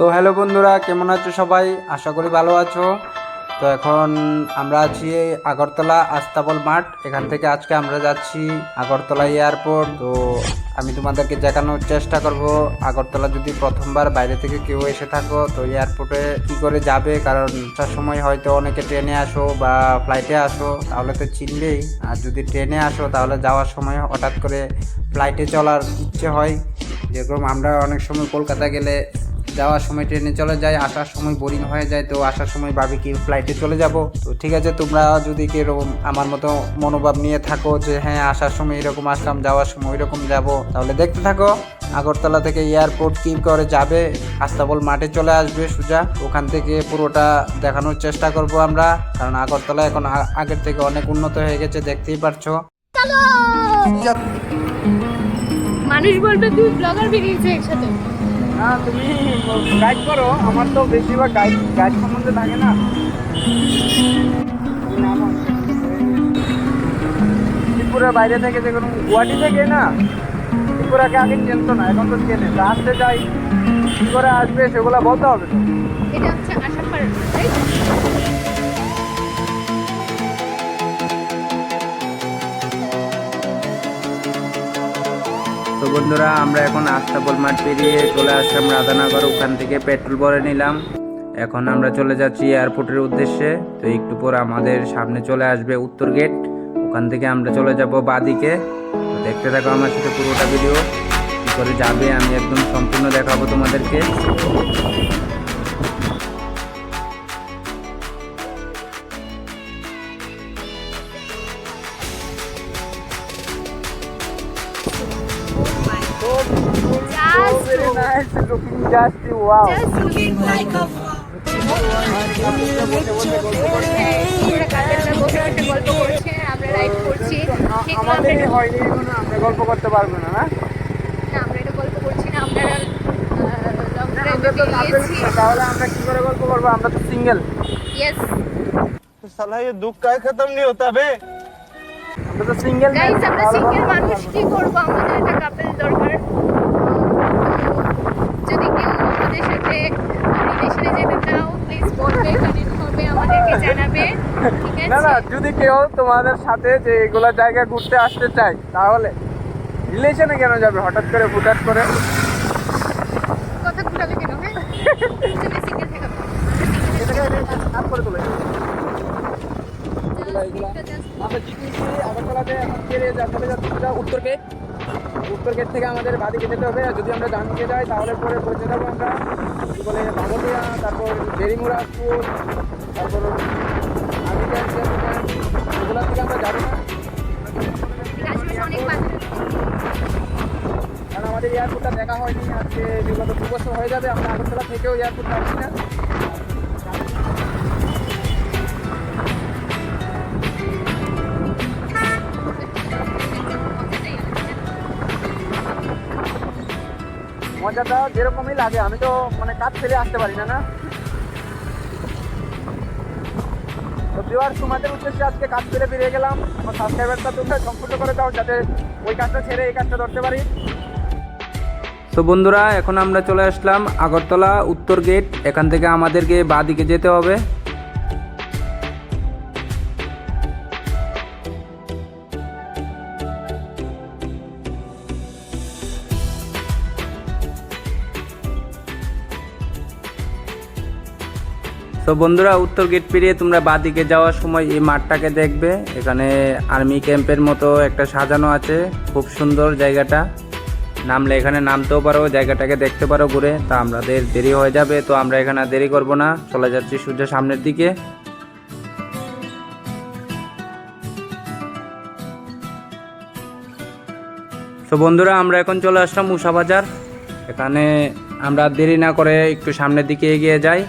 তো হ্যালো বন্ধুরা, কেমন আছো সবাই? আশা করি ভালো আছো। তো এখন আমরা আছি আগরতলা আস্তাবল মাঠ। এখান থেকে আজকে আমরা যাচ্ছি আগরতলা এয়ারপোর্ট। তো আমি তোমাদেরকে দেখানোর চেষ্টা করব আগরতলা যদি প্রথমবার বাইরে থেকে কেউ এসে থাকো তো এয়ারপোর্টে কি করে যাবে, কারণ তার সময় হয়তো অনেকে ট্রেনে আসো বা ফ্লাইটে আসো, তাহলে তো চিনবেই। আর যদি ট্রেনে আসো তাহলে যাওয়ার সময় হঠাৎ করে ফ্লাইটে চলার ইচ্ছে হয়। যেরকম আমরা অনেক সময় কলকাতা গেলে যাওয়ার সময় ট্রেনে চলে যায়, আসার সময় বোরিং হয়ে যায়, তো আসার সময় ভাবি কি ফ্লাইটে চলে যাব। তো ঠিক আছে, তোমরা যদি এরকম আমার মতো মনোভাব নিয়ে থাকো যে হ্যাঁ আসার সময় এরকম আসলাম, যাওয়ার সময় ওইরকম যাব, তাহলে দেখতে থাকো। আগরতলা থেকে এয়ারপোর্ট কি করে যাবে, আস্তাবল মাঠে চলে আসবে সোজা, ওখান থেকে পুরোটা দেখানোর চেষ্টা করব আমরা। কারণ আগরতলা এখন আগের থেকে অনেক উন্নত হয়ে গেছে, দেখতেই পারছো। মানুষ বলবে তুই ব্লগার বেরিয়েছে একসাথে। না, তুমি গাইড করো, আমার তো বেশিরভাগ গাইড সম্বন্ধে থাকে না। ত্রিপুরার বাইরে থেকে যে কোনো গুয়াহাটি থেকে না, ত্রিপুরাকে আগে চিনতো না, এখন তো চেনে। আসতে যাই কি করে আসবে সেগুলো বলতে হবে তো। এটা হচ্ছে আসামপাড়া, তাই তো? তো বন্ধুরা, আমরা এখন আস্তাবল মাঠ পেরিয়ে চলে আসলাম রাধানগর। ওখান থেকে পেট্রোল ভরে নিলাম। এখন আমরা চলে যাচ্ছি এয়ারপোর্টের উদ্দেশ্যে। তো একটু পর আমাদের সামনে চলে আসবে উত্তর গেট, ওখান থেকে আমরা চলে যাব বাদিকে। তো দেখতে থাকো আমার সাথে পুরোটা ভিডিও, কী করে যাবে আমি একদম সম্পূর্ণ দেখাবো তোমাদেরকে। আমরা গল্প করতে পারবো না, না আমরা এটা গল্প করছি না, আমরা তাহলে আমরা কি করে গল্প করবো? আমরা তো সিঙ্গেল। यस साला ये दुख का खत्म नहीं होता बे। আমরা তো সিঙ্গেল। গাইস, আমরা সিঙ্গেল মানুষ, কি করব? আমাদের একটা কাপল দরকার। যদি কেউ আমাদের সাথে রিলেশনে যেতে চাও প্লিজ বলবে, কানেক্ট হবে, আমাদেরকে জানাবে, ঠিক আছে? না না, যদি কেউ তোমাদের সাথে যে এগুলা জায়গা ঘুরতে আসতে চায় তাহলে রিলেশনে কেন যাবে হঠাৎ করে হুটহাট করে? কথা ঘুরাবে কেন? হ্যাঁ, তুমি সিঙ্গেল থাকো। আমরা জিতেছি আগরতলাতে। এখন চলে যাচ্ছি উত্তর গেট। উত্তর গেট থেকে আমাদের বাদিকে যেতে হবে। আর যদি আমরা ডান দিকে যাই তাহলে পরে পৌঁছে যাবো আমরা কী বলে ভাগতিয়া, তারপর বেরিমুড়া স্কুল, তারপর এগুলো থেকে আমরা যাবো না, কারণ আমাদের এয়ারপোর্টটা দেখা হয়নি। আজকে বিগত 2 বছর হয়ে যাবে আমরা আগরতলা থেকেও এয়ারপোর্ট পাচ্ছি না। মজাটা যেরকমই লাগে, আমি তো মানে কাজ ফেলে আসতে পারি না। না তো ভিউয়ার্স, তোমাদের উদ্দেশ্যে আজকে কাজ ফেলে বেরিয়ে গেলাম। আমার সাবস্ক্রাইবারটা তোমরা সম্পূর্ণ করে দাও যাতে ওই কাজটা ছেড়ে এই কাজটা ধরতে পারি। তো বন্ধুরা, এখন আমরা চলে আসলাম আগরতলা উত্তর গেট। এখান থেকে আমাদেরকে বাঁ দিকে যেতে হবে। তো বন্ধুরা, উত্তর গেট পেরিয়ে তোমরা বাদিকে যাওয়ার সময় এই মাঠটাকে দেখবে। এখানে আর্মি ক্যাম্পের মতো একটা সাজানো আছে, খুব সুন্দর জায়গাটা। নামলে এখানে নামতেও পারো, জায়গাটাকে দেখতে পারো ঘুরে। তা আমাদের দেরি হয়ে যাবে, তো আমরা এখানে দেরি করব না, চলে যাচ্ছি সূর্য সামনের দিকে। তো বন্ধুরা, আমরা এখন চলে আসলাম উষা বাজার। এখানে আমরা দেরি না করে একটু সামনের দিকে এগিয়ে যাই।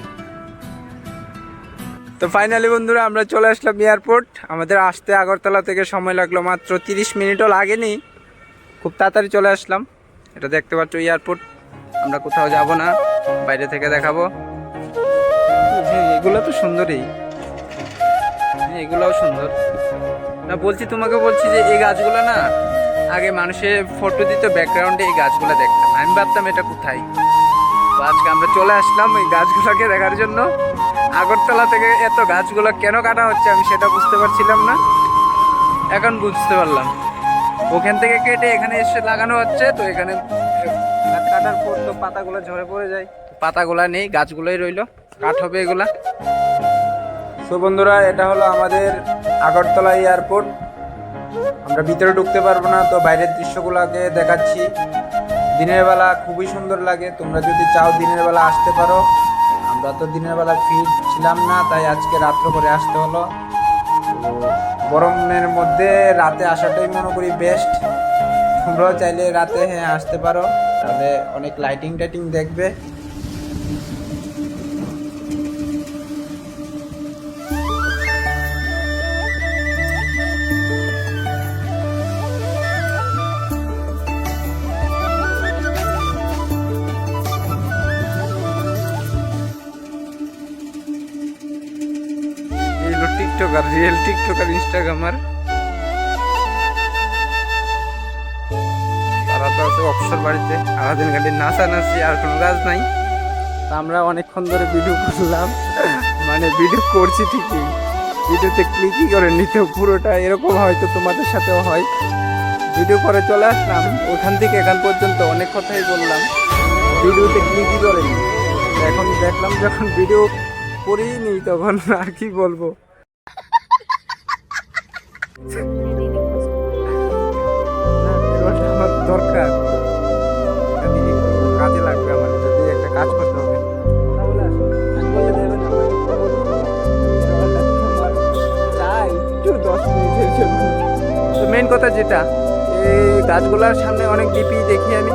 তো ফাইনালি বন্ধুরা, আমরা চলে আসলাম এয়ারপোর্ট। আমাদের আসতে আগরতলা থেকে সময় লাগলো মাত্র 30 মিনিটও লাগেনি, খুব তাড়াতাড়ি চলে আসলাম। এটা দেখতে পাচ্ছ এয়ারপোর্ট। আমরা কোথাও যাব না, বাইরে থেকে দেখাবো। হ্যাঁ, এগুলো তো সুন্দরই, এগুলোও সুন্দর। না বলছি, তোমাকে বলছি যে এই গাছগুলো না আগে মানুষের ফটো দিত ব্যাকগ্রাউন্ডে, এই গাছগুলো দেখতাম, আমি ভাবতাম এটা কোথায়। তো আজকে আমরা চলে আসলাম এই গাছগুলোকে দেখার জন্য। আগরতলা থেকে এত গাছগুলো কেন কাটা হচ্ছে আমি সেটা বুঝতে পারছিলাম না, এখন বুঝতে পারলাম। ওখান থেকে কেটে এখানে এসে লাগানো হচ্ছে। তো এখানে গাছ কাটার পর তো পাতাগুলো ঝরে পড়ে যায়, পাতাগুলা নেই, গাছগুলোই রইলো, কাঠ হবে এগুলা। তো বন্ধুরা, এটা হলো আমাদের আগরতলা এয়ারপোর্ট। আমরা ভিতরে ঢুকতে পারবো না, তো বাইরের দৃশ্যগুলোকে দেখাচ্ছি। দিনের বেলা খুবই সুন্দর লাগে, তোমরা যদি চাও দিনের বেলা আসতে পারো। আমরা তো দিনের বেলা ফ্রি ছিলাম না, তাই আজকে রাত্র করে আসতে হলো। তো গরমের মধ্যে রাতে আসাটাই মনে করি বেস্ট। তোমরাও চাইলে রাতে আসতে পারো, তাহলে অনেক লাইটিং টাইটিং দেখবে। TikToker, real TikToker, Instagrammer. তারা তো আছে অবসর বাড়িতে, সারাদিন খালি নাচানাচি, আর কোনো কাজ নাই। তা আমরা অনেকক্ষণ ধরে ভিডিও করলাম, মানে ভিডিও করছি ঠিকই, ভিডিওতে ক্লিকই করে নিতে পুরোটা। এরকম হয়তো তোমাদের সাথেও হয়। ভিডিও করে চলে আসলাম, ওখান থেকে এখান পর্যন্ত অনেক কথাই বললাম, ভিডিওতে ক্লিকই করেনি। এখন দেখলাম যখন ভিডিও করিনি তখন আর কি বলবো। আমার দরকার, কাজে লাগবে, আমার যদি একটা কাজ করতে হবে তাহলে বলে দেবেন চাই একটু 10 মিনিটের জন্য। তো মেন কথা যেটা, এই গাছগুলার সামনে অনেক ডিপি দেখি আমি,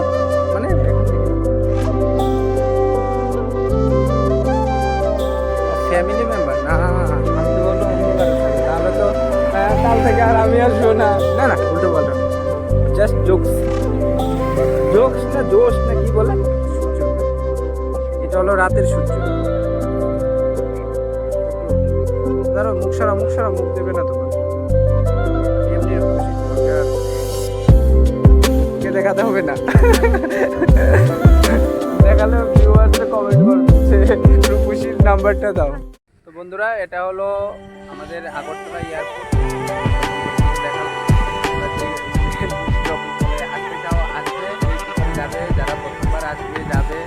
মানে ফ্যামিলি মেম্বার না, আমি তো বলবো তাহলে তো কাল থেকে আর আমি আসবো না। না না, উল্টো বলো, জাস্ট জোকস, জোকস না জোশ না কি বলে। এটা হলো রাতের সূর্য। ধরো মুখ সারা, মুখ সারা, মুখ দেবে না তোমার, এমনি কে দেখাতে হবে না। দেখালে ভিউয়ার্সরা কমেন্ট করছে রূপসীর নাম্বারটা দাও। তো বন্ধুরা, এটা হলো আমাদের আগরতলা এয়ারপোর্ট। যাবে যারা প্রথমবার আসবে যাবে,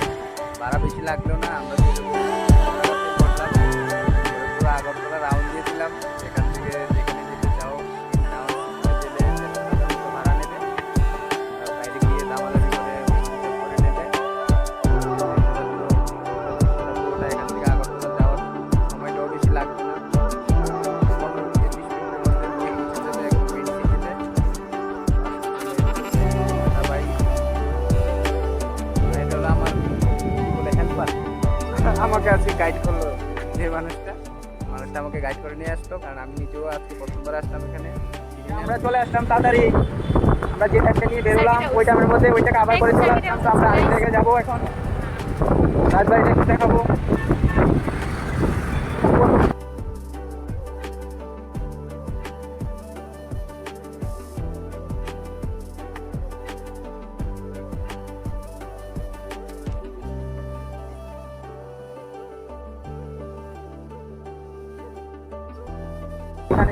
ভাড়া বেশি লাগলো না। আমরা করলাম পুরো আগরতলা রাউন্ড দিয়েছিলাম, সেখান থেকে যেখানে যেতে চাও ভাড়া নেবে, বাইরে গিয়ে দামাদামি করে নেবে। পুরোটা এখান থেকে আগরতলা যাওয়ার সময়টাও বেশি লাগবে না, 15-20 মিনিটের মধ্যে নিয়ে পৌঁছে যাবে একদম মেন সিটিতে। আমাকে আজকে গাইড করলো যে মানুষটা আমাকে গাইড করে নিয়ে আসতো, কারণ আমি নিজেও আজকে প্রথমবার আসলাম এখানে। আমরা চলে আসলাম তাড়াতাড়ি, আমরা যে টাইমটা নিয়ে বেরোলাম ওই টাইমের মধ্যে ওইটাকে আবার করে চলে আসলাম। তো আমরা আরেক জায়গায় যাবো, এখন রাজবাড়িটা একটু দেখাবো।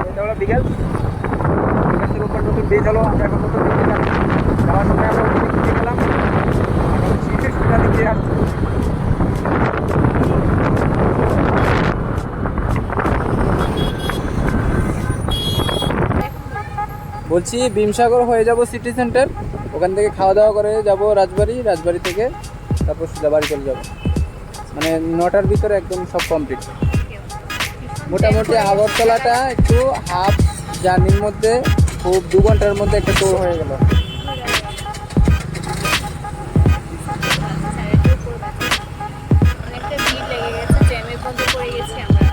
এটা হলো বিকেল, বিকাশের উপর নতুন ব্রিজ হলো। আমরা এখন নতুন ব্রিজে যাচ্ছি, যাওয়ার সময় আমরা ওদিকে ঘুরে গেলাম, শীতের সুবিধা দিকে আসছি। বলছি ভীমসাগর হয়ে যাব সিটি সেন্টার, ওখান থেকে খাওয়া দাওয়া করে যাব রাজবাড়ি, রাজবাড়ি থেকে তারপর সোজা বাড়ি চলে যাব। মানে 9টার ভিতরে একদম সব কমপ্লিট। মোটামুটি আগরতলাটা একটু হাফ জার্নির মধ্যে, খুব 2 ঘন্টার মধ্যে একটা ট্যুর হয়ে গেল। অনেকটা ভিড় লেগে গেছে, জ্যামের মধ্যে পড়ে গেছি আমরা।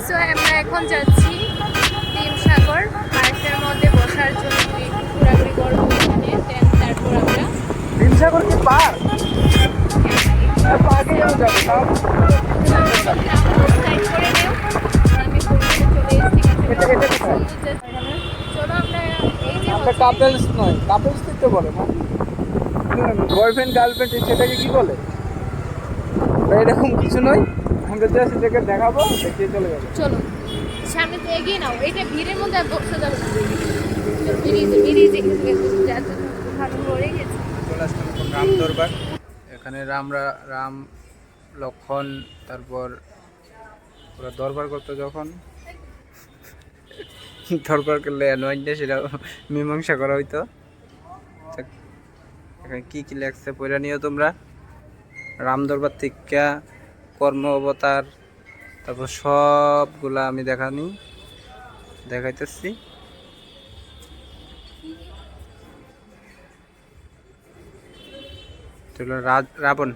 সো আমরা এখন যাচ্ছি ভীমসাগর পার্কের মধ্যে বসার জন্য, একটু ঘোরাঘুরি করবো এখানে, তারপর আমরা ভীমসাগর কি পার্ক? পার্কে যাবো সব সাইড করে নেও, আমি চলে এসেছি। চলো আমরা এই যে আমরা কাপেলস নয়, কাপেলস তো বলে না, বয়ফ্রেন্ড গার্লফ্রেন্ড সেটাকে কি বলে? বা এরকম কিছু নয়, আমরা জাস্ট এটাকে দেখাবো, দেখিয়ে চলে যাবো। চলো সামনে তো এগিয়ে নাও, এটা ভিড়ের মধ্যে আর বসতে যাবে না। বেরিয়ে ভালো পড়ে গেছে। চলে আসলাম এখন রাম দরবার। এখানে রাম লক্ষণ, তারপর ওরা দরবার করতো, যখন দরবার করলে অ্যানোয়েন্টে সেটা মীমাংসা করা হইতো। এখানে কি কি লেখছে পড়ে নিও তোমরা। রাম দরবার থেকে কর্ম অবতার, তারপর সবগুলা আমি দেখাইতেছি। রাবণ